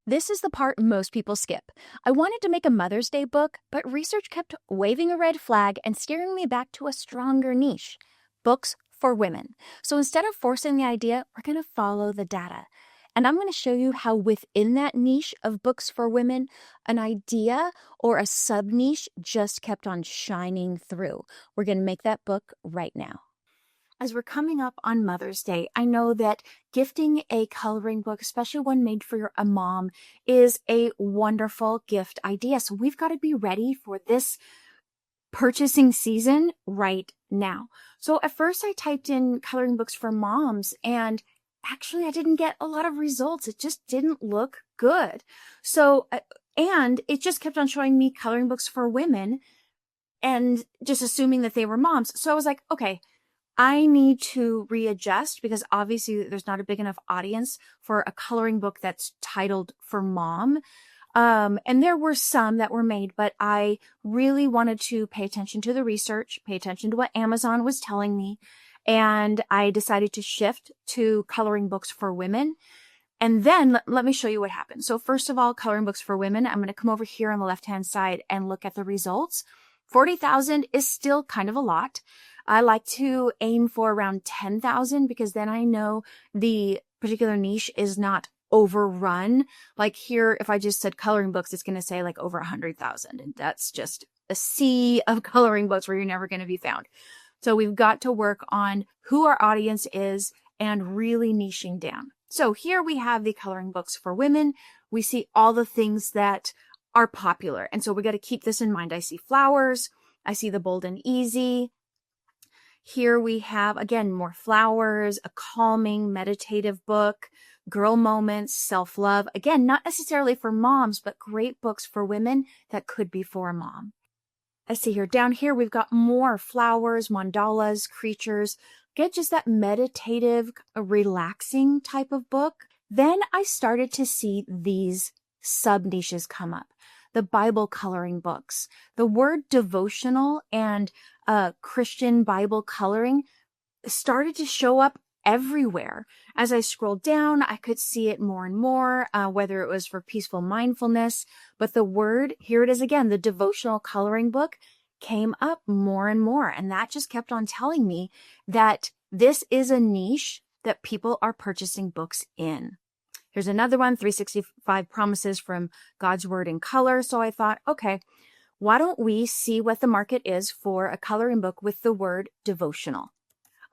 This is the part most people skip. I wanted to make a Mother's Day book, but research kept waving a red flag and steering me back to a stronger niche: books for women. So instead of forcing the idea, we're going to follow the data. And I'm going to show you how within that niche of books for women, an idea or a sub-niche just kept on shining through. We're going to make that book right now. As we're coming up on Mother's Day, I know that gifting a coloring book, especially one made for a mom, is a wonderful gift idea. So we've got to be ready for this purchasing season right now. So at first I typed in coloring books for moms, and actually I didn't get a lot of results. It just didn't look good. So, and it just kept on showing me coloring books for women and just assuming that they were moms. So I was like, okay, I need to readjust because obviously there's not a big enough audience for a coloring book that's titled for mom. And there were some that were made, but I really wanted to pay attention to the research, pay attention to what Amazon was telling me. And I decided to shift to coloring books for women. And then let me show you what happened. So first of all, coloring books for women, I'm going to come over here on the left-hand side and look at the results. 40,000 is still kind of a lot. I like to aim for around 10,000 because then I know the particular niche is not overrun. Like here, if I just said coloring books, it's going to say like over 100,000. And that's just a sea of coloring books where you're never going to be found. So we've got to work on who our audience is and really niching down. So here we have the coloring books for women. We see all the things that are popular. And so we got to keep this in mind. I see flowers. I see the bold and easy. Here we have, again, more flowers, a calming, meditative book, girl moments, self-love. Again, not necessarily for moms, but great books for women that could be for a mom. I see here, down here, we've got more flowers, mandalas, creatures. Get just that meditative, relaxing type of book. Then I started to see these sub-niches come up. The Bible coloring books. The word devotional and Christian Bible coloring started to show up everywhere. As I scrolled down, I could see it more and more, whether it was for peaceful mindfulness. But the word, here it is again, the devotional coloring book came up more and more. And that just kept on telling me that this is a niche that people are purchasing books in. Here's another one, 365 Promises from God's Word in Color. So I thought, okay, why don't we see what the market is for a coloring book with the word devotional?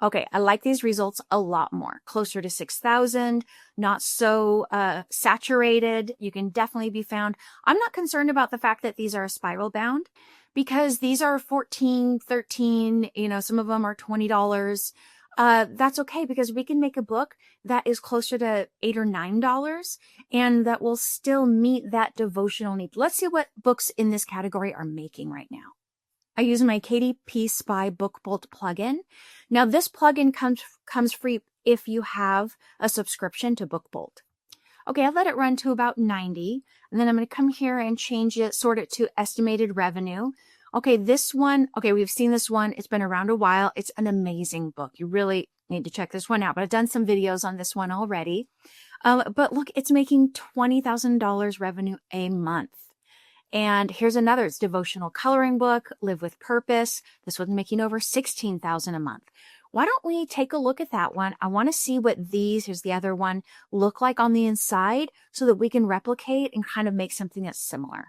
Okay, I like these results a lot more. Closer to 6,000, not so saturated. You can definitely be found. I'm not concerned about the fact that these are spiral bound because these are 14, 13, some of them are $20. That's okay because we can make a book that is closer to $8 or $9 and that will still meet that devotional need. Let's see what books in this category are making right now. I use my KDP Spy Book Bolt plugin. Now this plugin comes free if you have a subscription to Book Bolt. Okay, I let it run to about 90, and then I'm going to come here and change it, sort it to estimated revenue. Okay, this one, we've seen this one. It's been around a while. It's an amazing book. You really need to check this one out, but I've done some videos on this one already. But look, it's making $20,000 revenue a month. And here's another, it's devotional coloring book, Live with Purpose. This one's making over $16,000 a month. Why don't we take a look at that one? I want to see what these, here's the other one, look like on the inside so that we can replicate and kind of make something that's similar.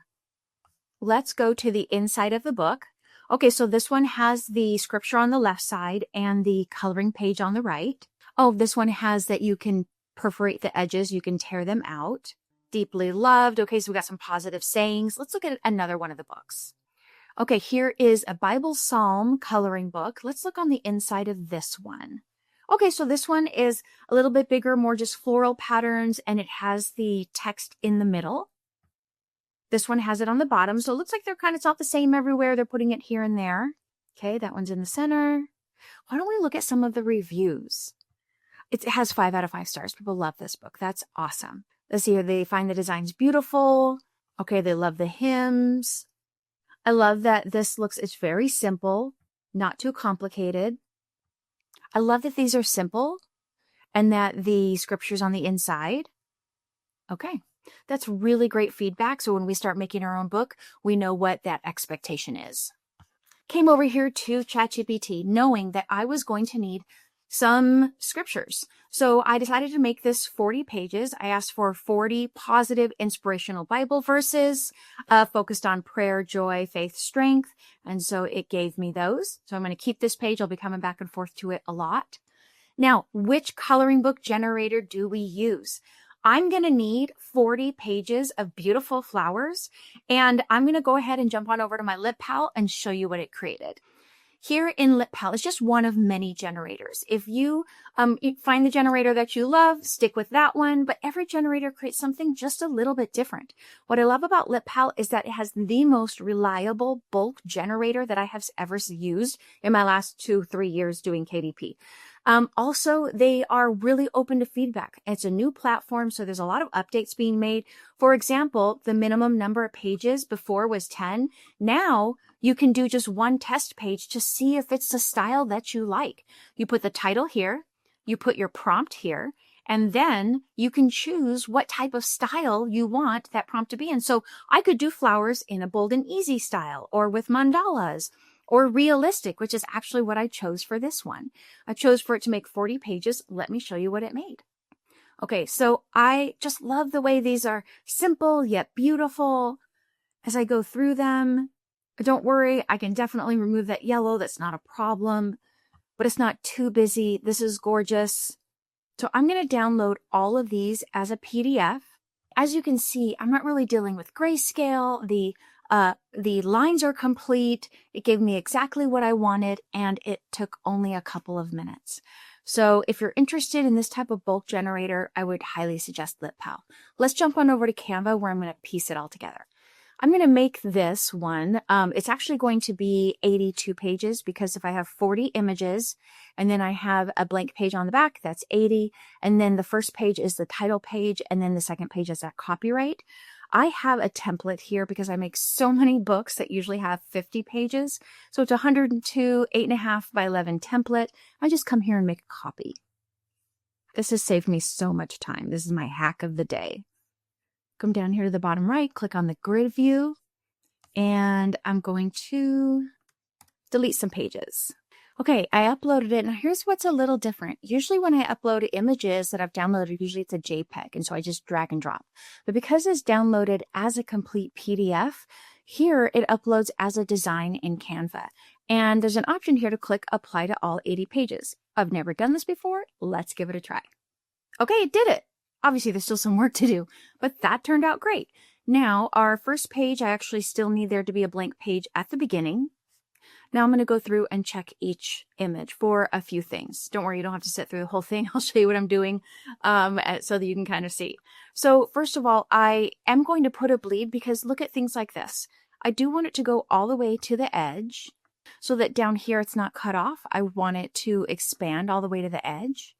Let's go to the inside of the book. Okay, so this one has the scripture on the left side and the coloring page on the right. Oh, this one has that you can perforate the edges. You can tear them out. Deeply loved. Okay, so we got some positive sayings. Let's look at another one of the books. Okay, here is a Bible Psalm coloring book. Let's look on the inside of this one. Okay, so this one is a little bit bigger, more just floral patterns, and it has the text in the middle. This one has it on the bottom, so it looks like it's not the same everywhere. They're putting it here and there. Okay, that one's in the center. Why don't we look at some of the reviews? It has 5 out of 5 stars. People love this book. That's awesome. Let's see here. They find the designs beautiful. Okay, they love the hymns. I love that it's very simple, not too complicated. I love that these are simple and that the scripture's on the inside. Okay. That's really great feedback. So when we start making our own book, we know what that expectation is. Came over here to ChatGPT knowing that I was going to need some scriptures. So I decided to make this 40 pages. I asked for 40 positive inspirational Bible verses focused on prayer, joy, faith, strength. And so it gave me those. So I'm going to keep this page. I'll be coming back and forth to it a lot. Now, which coloring book generator do we use? I'm going to need 40 pages of beautiful flowers, and I'm going to go ahead and jump on over to my LitPal and show you what it created. Here in LitPal is just one of many generators. If you find the generator that you love, stick with that one, but every generator creates something just a little bit different. What I love about LitPal is that it has the most reliable bulk generator that I have ever used in my last 2-3 years doing KDP. Also, they are really open to feedback. It's a new platform, so there's a lot of updates being made. For example, the minimum number of pages before was 10. Now you can do just one test page to see if it's the style that you like. You put the title here, you put your prompt here, and then you can choose what type of style you want that prompt to be in. So I could do flowers in a bold and easy style, or with mandalas, or realistic, which is actually what I chose for this one. I chose for it to make 40 pages. Let me show you what it made. Okay, so I just love the way these are simple yet beautiful. As I go through them, don't worry, I can definitely remove that yellow. That's not a problem, but it's not too busy. This is gorgeous. So I'm going to download all of these as a PDF. As you can see, I'm not really dealing with grayscale. The lines are complete. It gave me exactly what I wanted, and it took only a couple of minutes. So if you're interested in this type of bulk generator, I would highly suggest LitPal. Let's jump on over to Canva where I'm going to piece it all together. I'm going to make this one. It's actually going to be 82 pages because if I have 40 images and then I have a blank page on the back, that's 80. And then the first page is the title page. And then the second page is that copyright. I have a template here because I make so many books that usually have 50 pages. So it's 102, 8.5 by 11 template. I just come here and make a copy. This has saved me so much time. This is my hack of the day. Come down here to the bottom right, click on the grid view, and I'm going to delete some pages. Okay, I uploaded it. Now here's what's a little different. Usually when I upload images that I've downloaded, usually it's a JPEG, and so I just drag and drop. But because it's downloaded as a complete PDF, here it uploads as a design in Canva. And there's an option here to click Apply to all 80 pages. I've never done this before. Let's give it a try. Okay, it did it. Obviously, there's still some work to do, but that turned out great. Now, our first page, I actually still need there to be a blank page at the beginning. Now I'm going to go through and check each image for a few things. Don't worry, you don't have to sit through the whole thing. I'll show you what I'm doing so that you can kind of see. So first of all, I am going to put a bleed because look at things like this. I do want it to go all the way to the edge so that down here it's not cut off. I want it to expand all the way to the edge.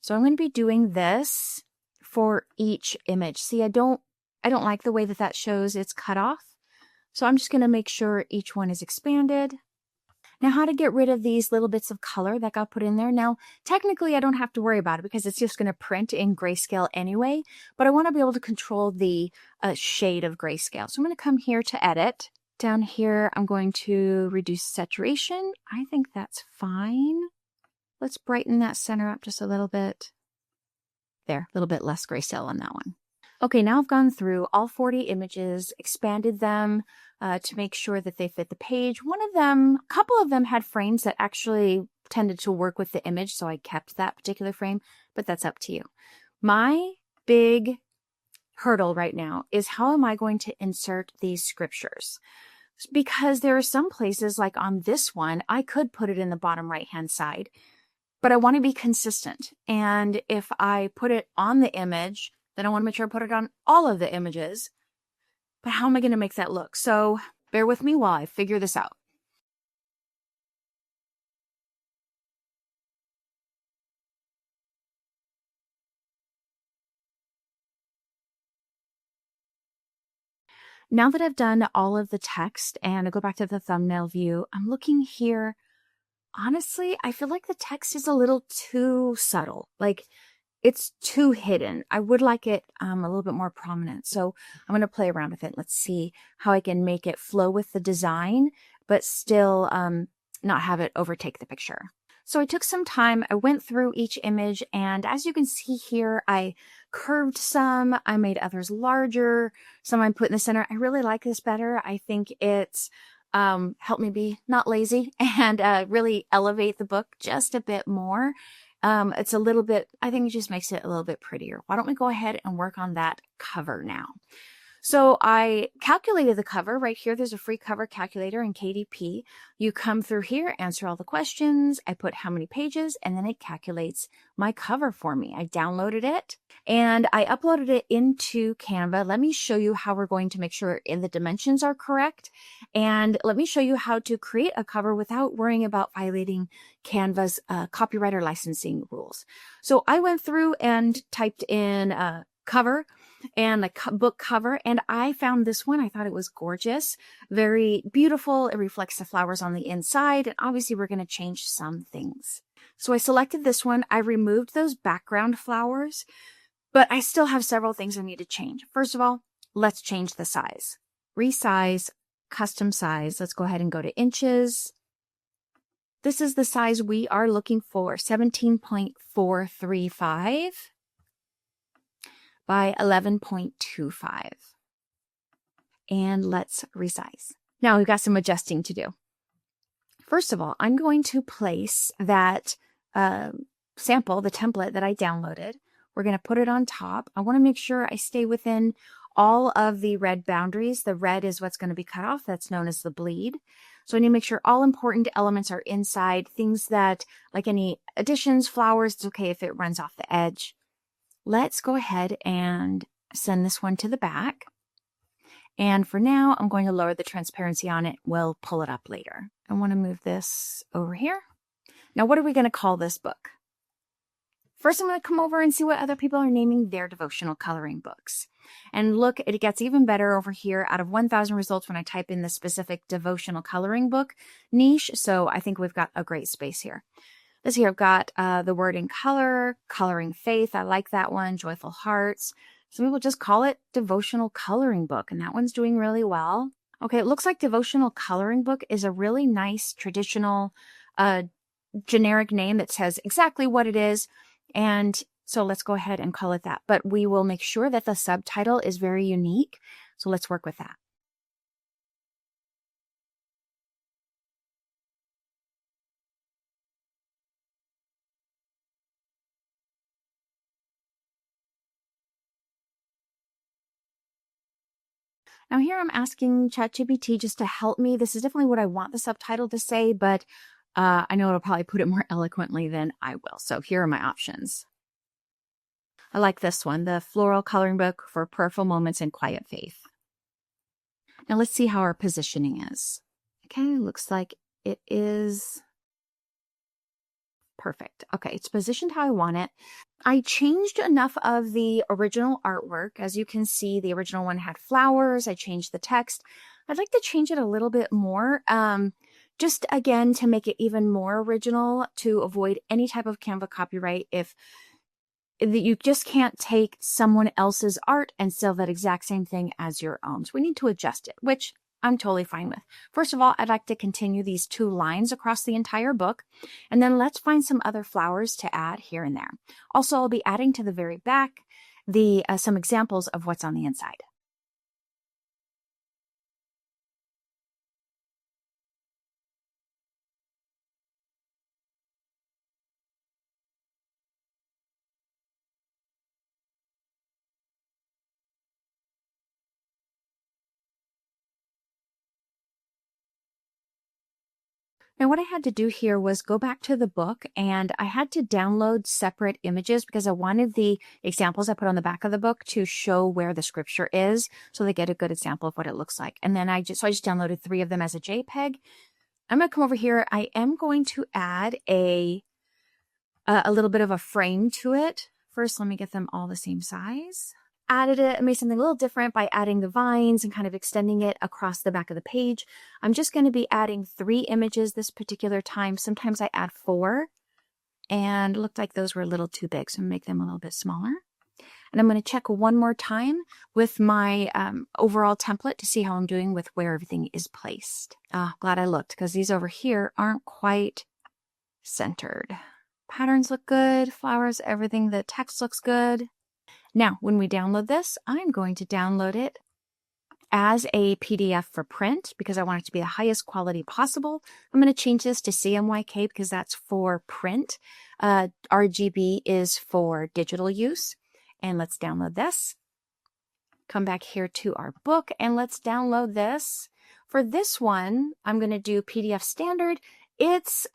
So I'm going to be doing this for each image. See, I don't like the way that shows it's cut off. So I'm just going to make sure each one is expanded. Now, how to get rid of these little bits of color that got put in there. Now, technically, I don't have to worry about it because it's just going to print in grayscale anyway, but I want to be able to control the shade of grayscale. So I'm going to come here to edit. Down here, I'm going to reduce saturation. I think that's fine. Let's brighten that center up just a little bit. There, a little bit less grayscale on that one. Okay, now I've gone through all 40 images, expanded them to make sure that they fit the page. A couple of them had frames that actually tended to work with the image, so I kept that particular frame, but that's up to you. My big hurdle right now is how am I going to insert these scriptures? Because there are some places, like on this one, I could put it in the bottom right-hand side, but I want to be consistent. And if I put it on the image, then I want to make sure I put it on all of the images. But how am I going to make that look? So bear with me while I figure this out. Now that I've done all of the text and I go back to the thumbnail view, I'm looking here. Honestly, I feel like the text is a little too subtle. Like, it's too hidden. I would like it a little bit more prominent. So I'm going to play around with it. Let's see how I can make it flow with the design, but still not have it overtake the picture. So I took some time, I went through each image, and as you can see here, I curved some, I made others larger, some I put in the center. I really like this better. I think it's helped me be not lazy and really elevate the book just a bit more. It's a little bit, I think it just makes it a little bit prettier. Why don't we go ahead and work on that cover now? So I calculated the cover right here. There's a free cover calculator in KDP. You come through here, answer all the questions. I put how many pages, and then it calculates my cover for me. I downloaded it and I uploaded it into Canva. Let me show you how we're going to make sure the dimensions are correct. And let me show you how to create a cover without worrying about violating Canva's copyright or licensing rules. So I went through and typed in cover and the book cover, and I found this one. I thought it was gorgeous, very beautiful. It reflects the flowers on the inside, and obviously we're going to change some things. So I selected this one. I removed those background flowers, but I still have several things I need to change. First of all, let's change the size. Resize, custom size. Let's go ahead and go to inches. This is the size we are looking for, 17.435. by 11.25. And let's resize. Now we've got some adjusting to do. First of all, I'm going to place that sample, the template that I downloaded. We're going to put it on top. I want to make sure I stay within all of the red boundaries. The red is what's going to be cut off. That's known as the bleed. So I need to make sure all important elements are inside. Things that, like any additions, flowers, it's okay if it runs off the edge. Let's go ahead and send this one to the back. And for now, I'm going to lower the transparency on it. We'll pull it up later. I want to move this over here. Now, what are we going to call this book? First, I'm going to come over and see what other people are naming their devotional coloring books. And look, it gets even better over here. Out of 1,000 results when I type in the specific devotional coloring book niche. So I think we've got a great space here. This here, I've got the word in color, coloring faith. I like that one. Joyful hearts. Some people just call it devotional coloring book, and that one's doing really well. Okay, it looks like devotional coloring book is a really nice traditional generic name that says exactly what it is. And so let's go ahead and call it that. But we will make sure that the subtitle is very unique. So let's work with that. Now here I'm asking ChatGPT just to help me. This is definitely what I want the subtitle to say, but I know it'll probably put it more eloquently than I will. So here are my options. I like this one, the floral coloring book for prayerful moments and quiet faith. Now let's see how our positioning is. Okay, looks like it is perfect. Okay, it's positioned how I want it. I changed enough of the original artwork. As you can see, the original one had flowers. I changed the text. I'd like to change it a little bit more, just again to make it even more original, to avoid any type of Canva copyright. If you just can't take someone else's art and sell that exact same thing as your own. So we need to adjust it, which I'm totally fine with. First of all, I'd like to continue these 2 lines across the entire book, and then let's find some other flowers to add here and there. Also, I'll be adding to the very back some examples of what's on the inside. Now, what I had to do here was go back to the book, and I had to download separate images because I wanted the examples I put on the back of the book to show where the scripture is, so they get a good example of what it looks like. And then I just downloaded 3 of them as a JPEG. I'm going to come over here. I am going to add a little bit of a frame to it. First, let me get them all the same size. Added it, made something a little different by adding the vines and kind of extending it across the back of the page. I'm just going to be adding 3 images this particular time. Sometimes I add 4. and it looked like those were a little too big, so I'm going to make them a little bit smaller. And I'm going to check one more time with my overall template to see how I'm doing with where everything is placed. Glad I looked, because these over here aren't quite centered. Patterns look good, flowers, everything, the text looks good. Now, when we download this, I'm going to download it as a PDF for print because I want it to be the highest quality possible. I'm going to change this to CMYK because that's for print. RGB is for digital use. And let's download this. Come back here to our book and let's download this. For this one, I'm going to do PDF standard. It's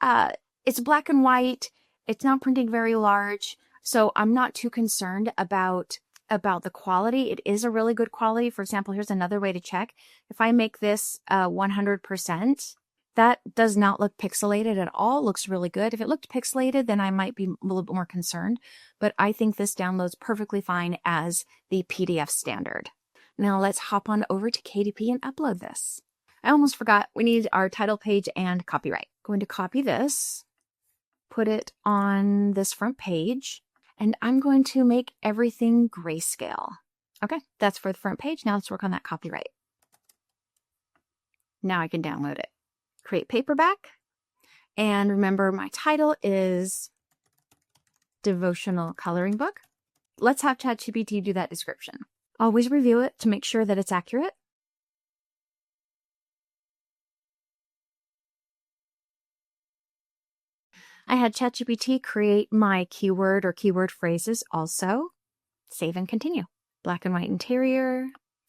black and white. It's not printing very large, so I'm not too concerned about the quality. It is a really good quality. For example, here's another way to check. If I make this 100%, that does not look pixelated at all. It looks really good. If it looked pixelated, then I might be a little bit more concerned, but I think this downloads perfectly fine as the PDF standard. Now let's hop on over to KDP and upload this. I almost forgot, we need our title page and copyright. Going to copy this, put it on this front page, and I'm going to make everything grayscale. Okay, that's for the front page. Now let's work on that copyright. Now I can download it. Create paperback. And remember, my title is Devotional Coloring Book. Let's have ChatGPT do that description. Always review it to make sure that it's accurate. I had ChatGPT create my keyword or keyword phrases also. Save and continue. Black and white interior,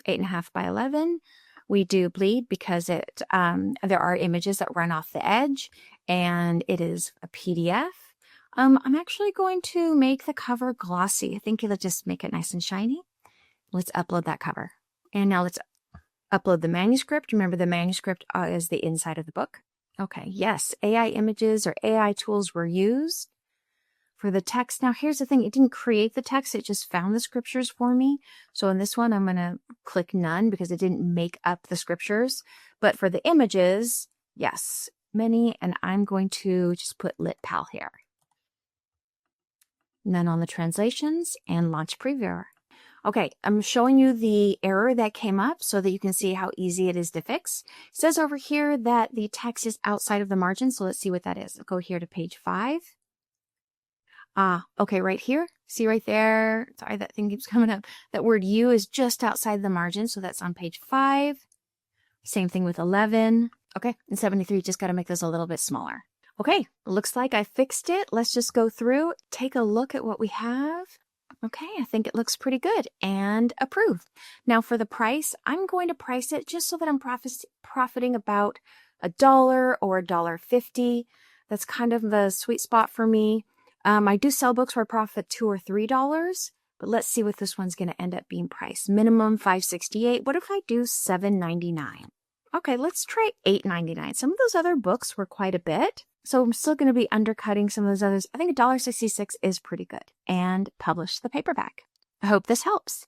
8.5 by 11. We do bleed because there are images that run off the edge, and it is a PDF. I'm actually going to make the cover glossy. I think it'll just make it nice and shiny. Let's upload that cover. And now let's upload the manuscript. Remember, the manuscript is the inside of the book. Okay, yes, AI images or AI tools were used for the text. Now, here's the thing. It didn't create the text. It just found the scriptures for me. So in this one, I'm going to click none because it didn't make up the scriptures. But for the images, yes, many. And I'm going to just put Lit Pal here. None on the translations and launch previewer. Okay, I'm showing you the error that came up so that you can see how easy it is to fix. It says over here that the text is outside of the margin, so let's see what that is. I'll go here to page 5. Okay, right here. See right there? Sorry, that thing keeps coming up. That word you is just outside the margin, so that's on page 5. Same thing with 11. Okay, and 73, just got to make those a little bit smaller. Okay, looks like I fixed it. Let's just go through, take a look at what we have. Okay, I think it looks pretty good and approved. Now for the price, I'm going to price it just so that I'm profiting about $1 or $1.50. That's kind of the sweet spot for me. I do sell books where I profit $2 or $3, but let's see what this one's going to end up being priced. Minimum $5.68. What if I do $7.99? Okay, let's try $8.99. Some of those other books were quite a bit, so I'm still going to be undercutting some of those others. I think $1.66 is pretty good. And publish the paperback. I hope this helps.